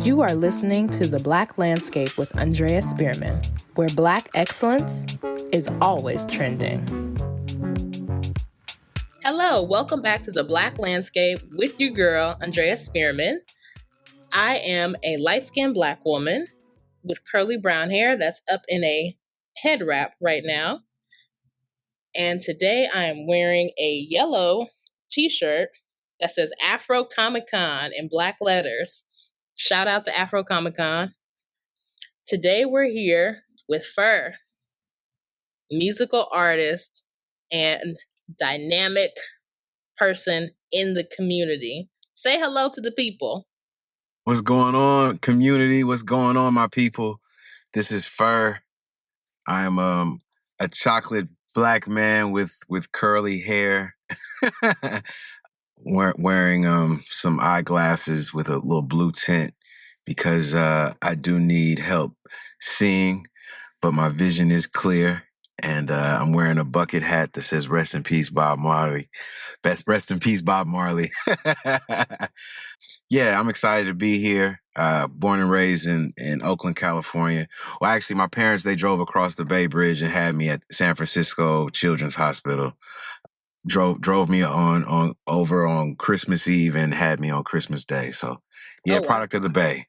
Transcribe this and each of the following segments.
You are listening to The Black Landscape with Andrea Spearman, where Black excellence is always trending. Hello, welcome back to The Black Landscape with your girl, Andrea Spearman. I am a light-skinned Black woman with curly brown hair that's up in a head wrap right now. And today I am wearing a yellow t-shirt that says Afro Comic Con in black letters. Shout out to Afro Comic Con. Today we're here with Pher, musical artist and dynamic person in the community. Say hello to the people. What's going on, community? What's going on, my people? This is Pher. I am a chocolate Black man with curly hair, wearing some eyeglasses with a little blue tint because I do need help seeing, but my vision is clear. And I'm wearing a bucket hat that says "Rest in Peace, Bob Marley." Rest in peace, Bob Marley. Yeah, I'm excited to be here. Born and raised in Oakland, California. Well, actually, my parents, they drove across the Bay Bridge and had me at San Francisco Children's Hospital. Drove me on over on Christmas Eve and had me on Christmas Day. So, yeah, Oh, wow. Product of the Bay.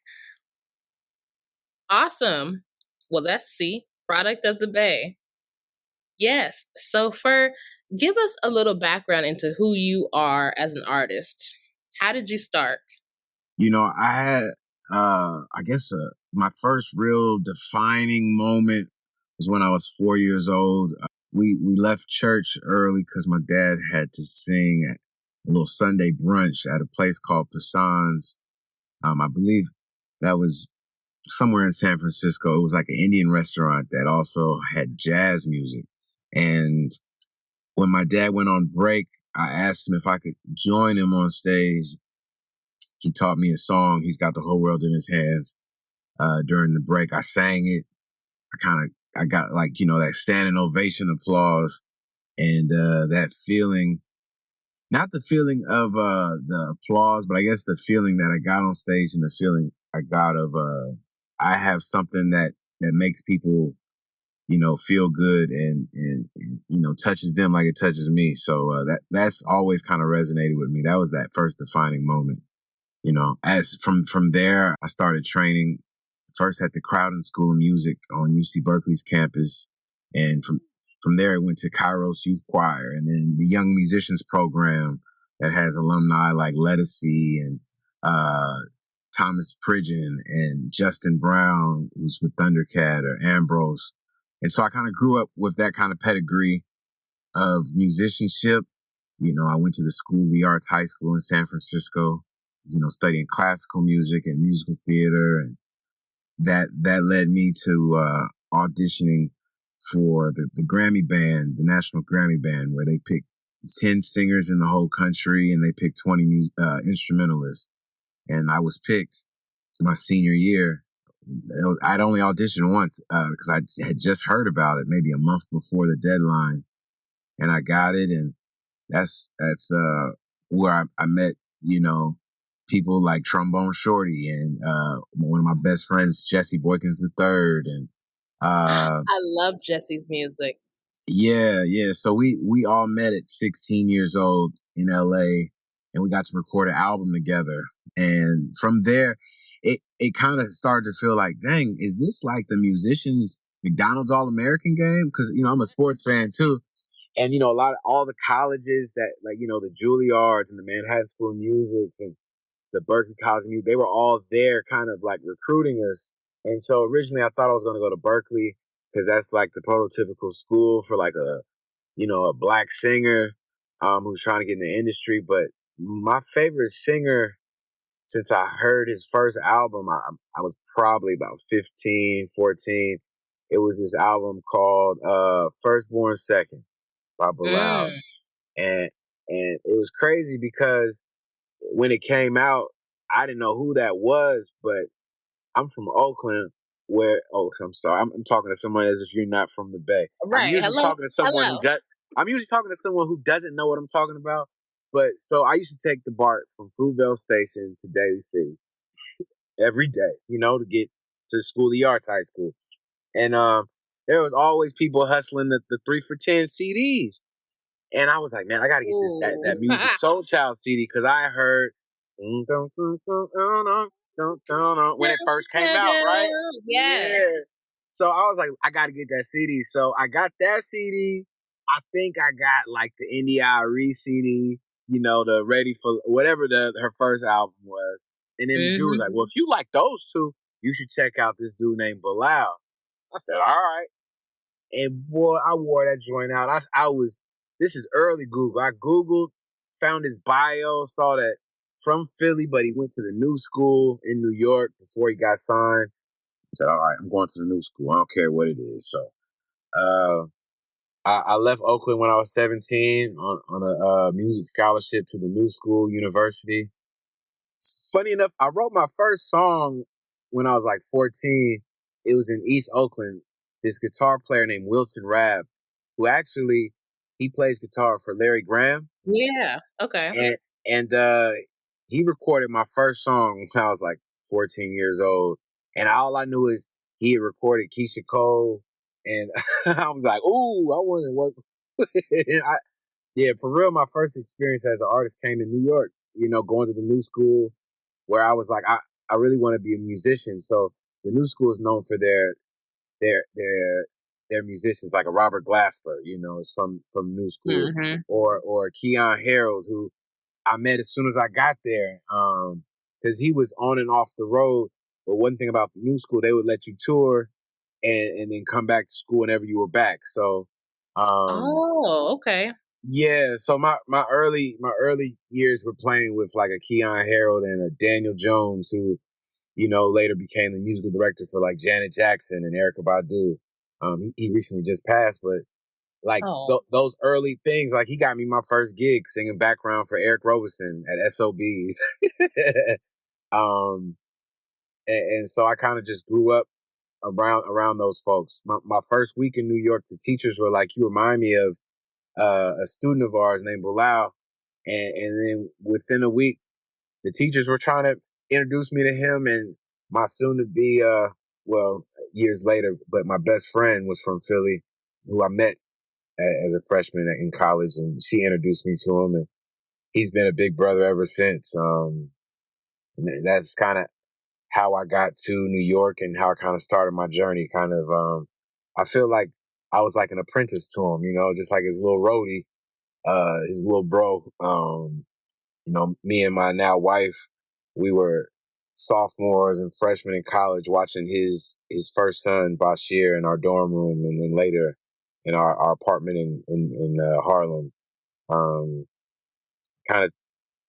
Awesome. Well, product of the Bay. Yes. So, Pher, give us a little background into who you are as an artist. How did you start? I had, I guess, my first real defining moment was when I was 4 years old. We left church early because my dad had to sing at a little Sunday brunch at a place called Passan's. I believe that was somewhere in San Francisco. It was like an Indian restaurant that also had jazz music. And when my dad went on break, I asked him if I could join him on stage. He taught me a song. He's got the whole world in his hands. During the break, I sang it. I got that standing ovation applause and that feeling, not the feeling of the applause, but I guess the feeling that I got on stage and the feeling I got of I have something that makes people, feel good and touches them like it touches me. So that's always kind of resonated with me. That was that first defining moment. As from there, I started training first at the Crowden School of Music on UC Berkeley's campus. And from there, I went to Kairos Youth Choir and then the Young Musicians Program that has alumni like Lettucey and Thomas Pridgeon and Justin Brown, who's with Thundercat, or Ambrose. And so I kind of grew up with that kind of pedigree of musicianship. I went to the School of the Arts High School in San Francisco, studying classical music and musical theater. And that led me to auditioning for the Grammy Band, the National Grammy Band, where they pick 10 singers in the whole country and they pick 20 instrumentalists. And I was picked my senior year. I'd only auditioned once because I had just heard about it maybe a month before the deadline, and I got it. And that's where I met, people like Trombone Shorty and one of my best friends, Jesse Boykins III. And I love Jesse's music. Yeah. So we all met at 16 years old in LA, and we got to record an album together. And from there, it kind of started to feel like, dang, is this like the musicians' McDonald's All-American game? Because, I'm a sports fan too. And, all the colleges that, like, the Juilliards and the Manhattan School of Music and the Berklee College of Music, they were all there kind of like recruiting us. And so originally I thought I was going to go to Berklee because that's like the prototypical school for like a Black singer who's trying to get in the industry. But my favorite singer, since I heard his first album, I was probably about 15, 14. It was this album called Firstborn Second by Bilal. And it was crazy because when it came out, I didn't know who that was, but I'm from Oakland I'm sorry, I'm talking to someone as if you're not from the Bay. Right. I'm usually talking to someone who doesn't know what I'm talking about. But so I used to take the BART from Fruitvale Station to Daly City. every day, to get to the School of the Arts High School. And there was always people hustling the 3 for $10 CDs. And I was like, man, I got to get that Music Soul Child CD because I heard when it first came out, right? Yes. Yeah. So I was like, I got to get that CD. So I got that CD. I think I got like the Indie CD, the Ready for whatever her first album was. And then the dude was like, well, if you like those two, you should check out this dude named Bilal. I said, all right. And boy, I wore that joint out. This is early Google. I Googled, found his bio, saw that from Philly, but he went to the new school in New York before he got signed. I said, all right, I'm going to the new school. I don't care what it is. So I left Oakland when I was 17 on a music scholarship to the new school university. Funny enough, I wrote my first song when I was like 14. It was in East Oakland. This guitar player named Wilton Rabb, who actually he plays guitar for Larry Graham. Yeah. Okay. And he recorded my first song when I was like 14 years old. And all I knew is he had recorded Keisha Cole. And I was like, ooh, I want to work. Yeah, for real, my first experience as an artist came to New York, going to the new school where I was like, I really want to be a musician. So the new school is known for their musicians, like a Robert Glasper, is from new school, or Keon Harold, who I met as soon as I got there, because he was on and off the road. But one thing about the new school, they would let you tour and then come back to school whenever you were back. So, okay. Yeah, so my early years were playing with like a Keon Harold and a Daniel Jones, who later became the musical director for like Janet Jackson and Erykah Badu. He recently just passed, but like those early things, like he got me my first gig singing background for Eric Roberson at SOBs. And so I kind of just grew up around those folks. My first week in New York, the teachers were like, "You remind me of a student of ours named Bilal," and then within a week, the teachers were trying to introduce me to him, and my soon to be years later, but my best friend was from Philly, who I met as a freshman in college, and she introduced me to him, and he's been a big brother ever since. And that's kind of how I got to New York and how I kind of started my journey. I feel like I was like an apprentice to him, just like his little roadie, his little bro. Me and my now wife, we were sophomores and freshmen in college watching his first son, Bashir, in our dorm room, and then later in our apartment in Harlem. Kind of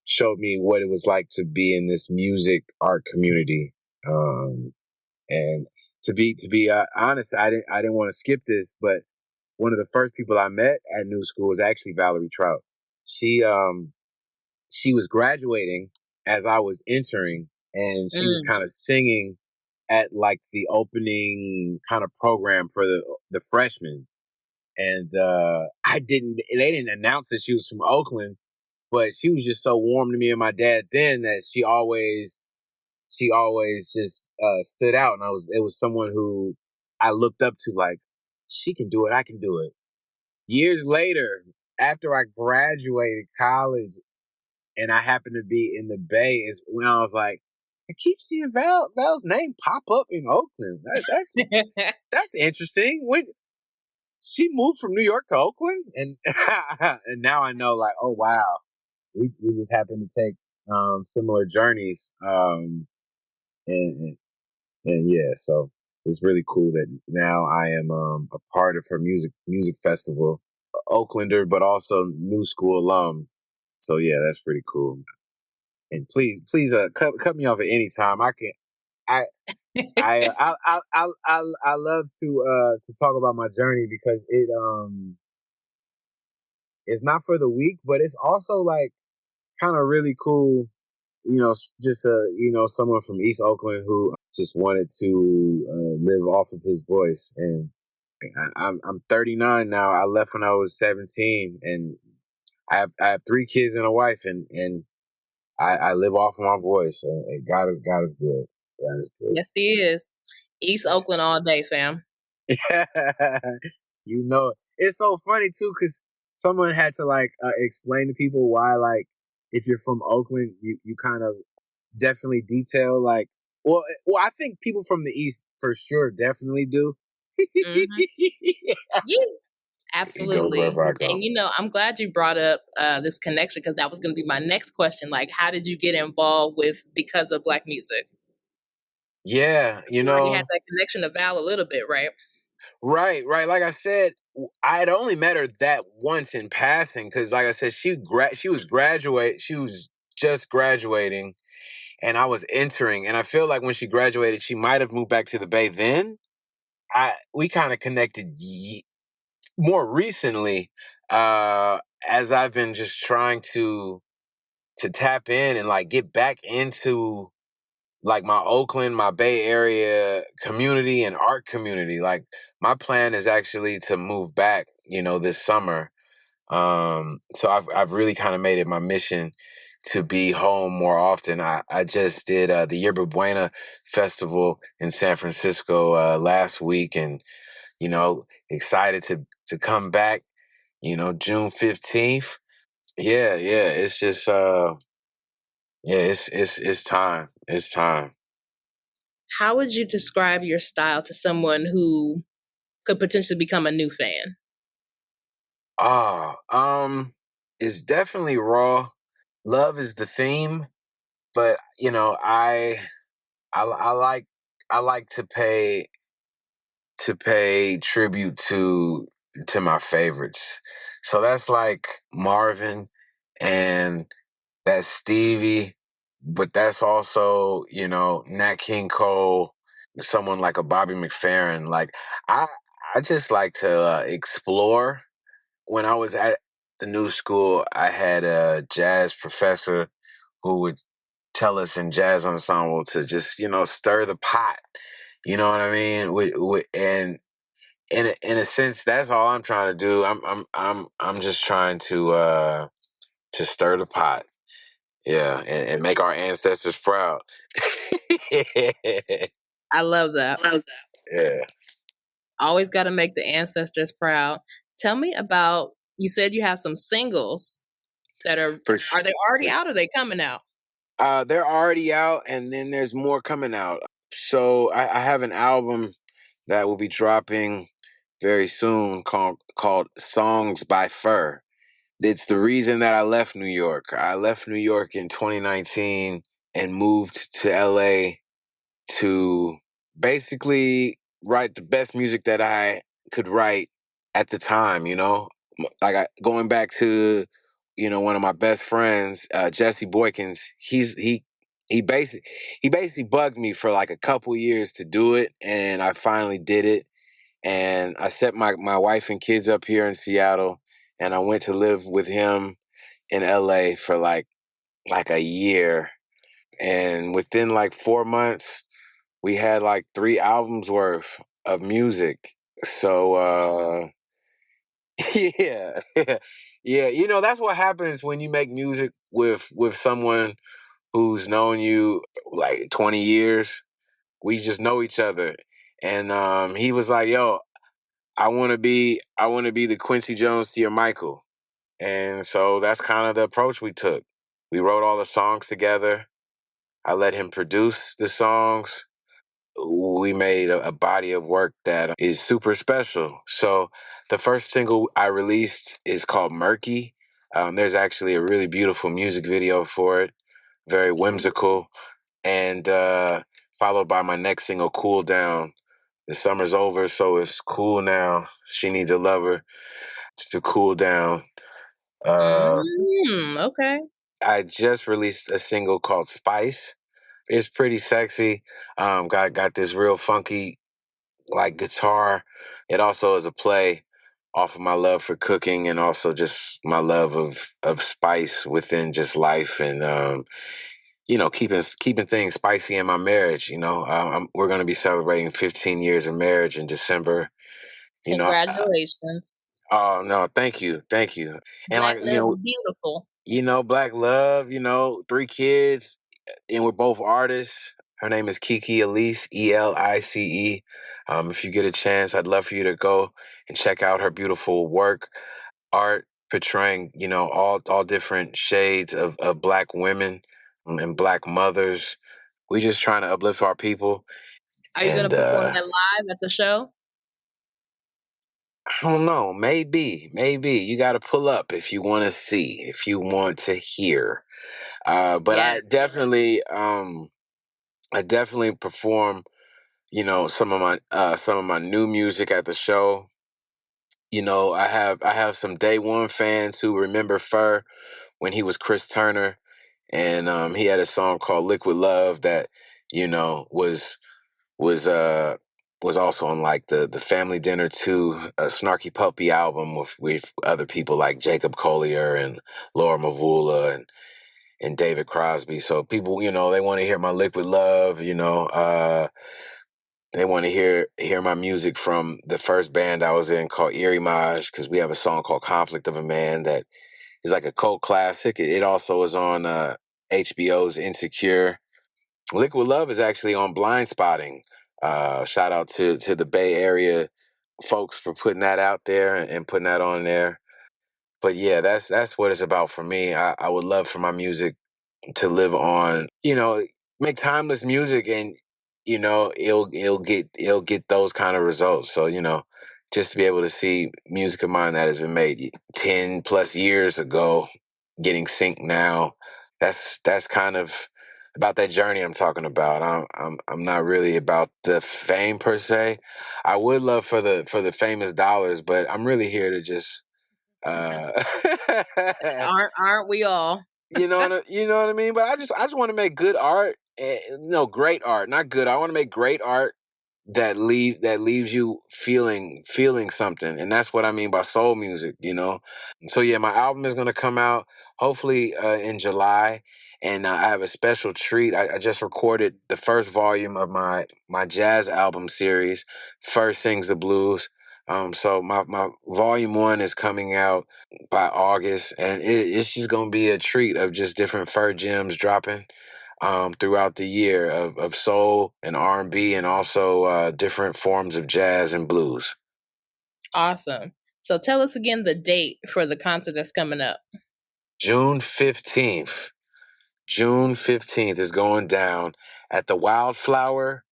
showed me what it was like to be in this music art community. And to be honest, I didn't want to skip this, but one of the first people I met at New School was actually Valerie Trout. She was graduating as I was entering, and she was kind of singing at like the opening kind of program for the freshmen. And they didn't announce that she was from Oakland, but she was just so warm to me and my dad then that she always just stood out. And it was someone who I looked up to, like, she can do it, I can do it. Years later, after I graduated college and I happened to be in the Bay, is when I was like, I keep seeing Val's name pop up in Oakland. That's interesting. When she moved from New York to Oakland, and and now I know, like, oh wow, we just happen to take similar journeys. And yeah, so it's really cool that now I am a part of her music festival, Oaklander, but also New School alum. So yeah, that's pretty cool. And please, cut me off at any time. I I love to talk about my journey because it's not for the weak, but it's also like kind of really cool. Just someone from East Oakland who just wanted to live off of his voice. And I'm 39 now. I left when I was 17, and I have 3 kids and a wife, and I live off of my voice. And God is good. That is Yes, he is. East good. Oakland all day, fam. You know, it's so funny too because someone had to like explain to people why, like, if you're from Oakland, you kind of definitely detail like, well, I think people from the East for sure definitely do. Hmm. Yeah, He goes absolutely. wherever I go. And I'm glad you brought up this connection because that was going to be my next question. Like, how did you get involved with because of Black music? Yeah, You already had that connection to Val a little bit, right? right, right. Like I said, I had only met her that once in passing because, like I said, she was she was just graduating, and I was entering. And I feel like when she graduated, she might have moved back to the Bay. Then we kind of connected more recently, as I've been just trying to tap in and like get back into like my Oakland, my Bay Area community and art community. Like my plan is actually to move back, this summer. So I've really kind of made it my mission to be home more often. I just did the Yerba Buena Festival in San Francisco last week, and excited to come back. June 15th. Yeah, yeah. It's just yeah, it's time. It's time. How would you describe your style to someone who could potentially become a new fan? Ah, it's definitely raw. Love is the theme, but I like to pay tribute to my favorites. So that's like Marvin, and that's Stevie, but that's also, Nat King Cole, someone like a Bobby McFerrin. Like I I just like to explore. When I was at the new school, I had a jazz professor who would tell us in jazz ensemble to just, stir the pot. You know what I mean? And in a sense, that's all I'm trying to do. I'm just trying to stir the pot. Yeah, and make our ancestors proud. I love that. Yeah. Always got to make the ancestors proud. Tell me about, you said you have some singles that For are they already for out or are they coming out? they're already out, and then there's more coming out. So I have an album that will be dropping very soon called Songs by Pher. It's the reason that I left New York. I left New York in 2019 and moved to LA to basically write the best music that I could write at the time. Like going back to, one of my best friends, Jesse Boykins. He basically bugged me for like a couple years to do it, and I finally did it. And I set my wife and kids up here in Seattle, and I went to live with him in LA for like a year. And within like 4 months, we had like 3 albums worth of music. So yeah. Yeah, that's what happens when you make music with someone who's known you like 20 years. We just know each other. And he was like, "Yo, I want to be the Quincy Jones to your Michael." And so that's kind of the approach we took. We wrote all the songs together. I let him produce the songs. We made a body of work that is super special. So the first single I released is called Murky. There's actually a really beautiful music video for it, very whimsical, and followed by my next single, Cool Down. The summer's over, so it's cool now. She needs a lover to cool down. Uh, Okay. I just released a single called Spice. It's pretty sexy. Got this real funky like guitar. It also is a play off of my love for cooking and also just my love of spice within just life, and keeping things spicy in my marriage. We're going to be celebrating 15 years of marriage in December. You know, Congratulations. oh no, thank you, and Black like love is beautiful. black love. 3 kids, and we're both artists. Her name is Kiki Elise, Elice. If you get a chance, I'd love for you to go and check out her beautiful work, art portraying, all different shades of Black women and Black mothers. We just trying to uplift our people. Are you going And to perform that live at the show? I don't know. Maybe. You got to pull up if you want to see, if you want to hear. But Yes. I definitely perform, some of my new music at the show. I have some day one fans who remember Pher when he was Chris Turner, and he had a song called "Liquid Love" that was was also on like the Family Dinner 2 Snarky Puppy album with other people like Jacob Collier and Laura Mavula and David Crosby. So people, they want to hear my Liquid Love, they want to hear my music from the first band I was in called Erie Maj, because we have a song called Conflict of a Man that is like a cult classic. It also is on HBO's Insecure. Liquid Love is actually on Blind Spotting. Shout out to the Bay Area folks for putting that out there and putting that on there. But yeah, that's what it's about for me. I would love for my music to live on, make timeless music, and it'll get those kind of results. So, just to be able to see music of mine that has been made 10 plus years ago getting synced now, that's kind of about that journey I'm talking about. I'm not really about the fame per se. I would love for the famous dollars, but I'm really here to just Aren't we all? you know what I mean? But I just want to make good art, no, great art, not good. I want to make great art that leaves you feeling something, and that's what I mean by soul music. So yeah, my album is gonna come out hopefully in July, and I have a special treat. I just recorded the first volume of my jazz album series, First Sings the Blues. So my volume 1 is coming out by August, and it's just gonna be a treat of just different Pher gems dropping throughout the year of soul and R&B, and also different forms of jazz and blues. Awesome. So tell us again the date for the concert that's coming up. June 15th. June 15th is going down at the Wildflower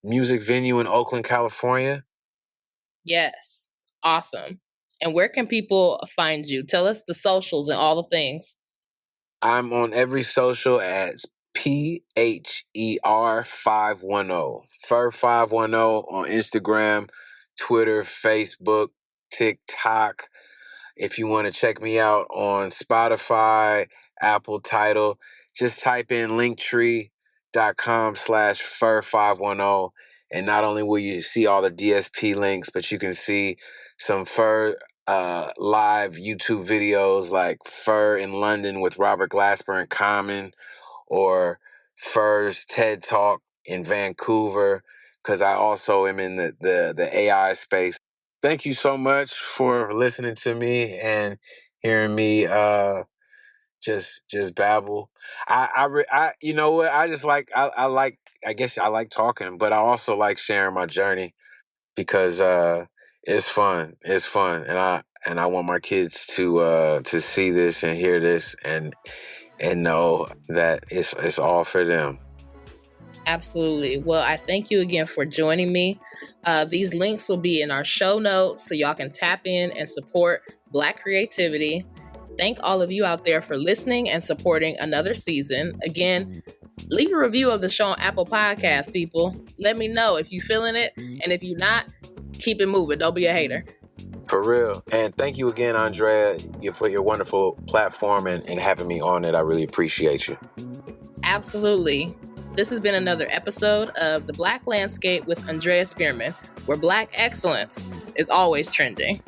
Music Venue in Oakland, California. Yes. Awesome. And where can people find you? Tell us the socials and all the things. I'm on every social as PHER 510. Pher 510 on Instagram, Twitter, Facebook, TikTok. If you want to check me out on Spotify, Apple Tidal, just type in linktree.com/Pher510. And not only will you see all the DSP links, but you can see some Pher live YouTube videos like Pher in London with Robert Glasper and Common, or Pher's TED Talk in Vancouver, because I also am in the AI space. Thank you so much for listening to me and hearing me just babble. You know what? I just like I guess I like talking, but I also like sharing my journey because it's fun. It's fun, and I want my kids to see this and hear this and know that it's all for them. Absolutely. Well, I thank you again for joining me. These links will be in our show notes so y'all can tap in and support Black creativity. Thank all of you out there for listening and supporting another season. Again, leave a review of the show on Apple Podcasts, people. Let me know if you're feeling it. And if you're not, keep it moving. Don't be a hater. For real. And thank you again, Andrea, for your wonderful platform and having me on it. I really appreciate you. Absolutely. This has been another episode of The Black Landscape with Andrea Spearman, where Black excellence is always trending.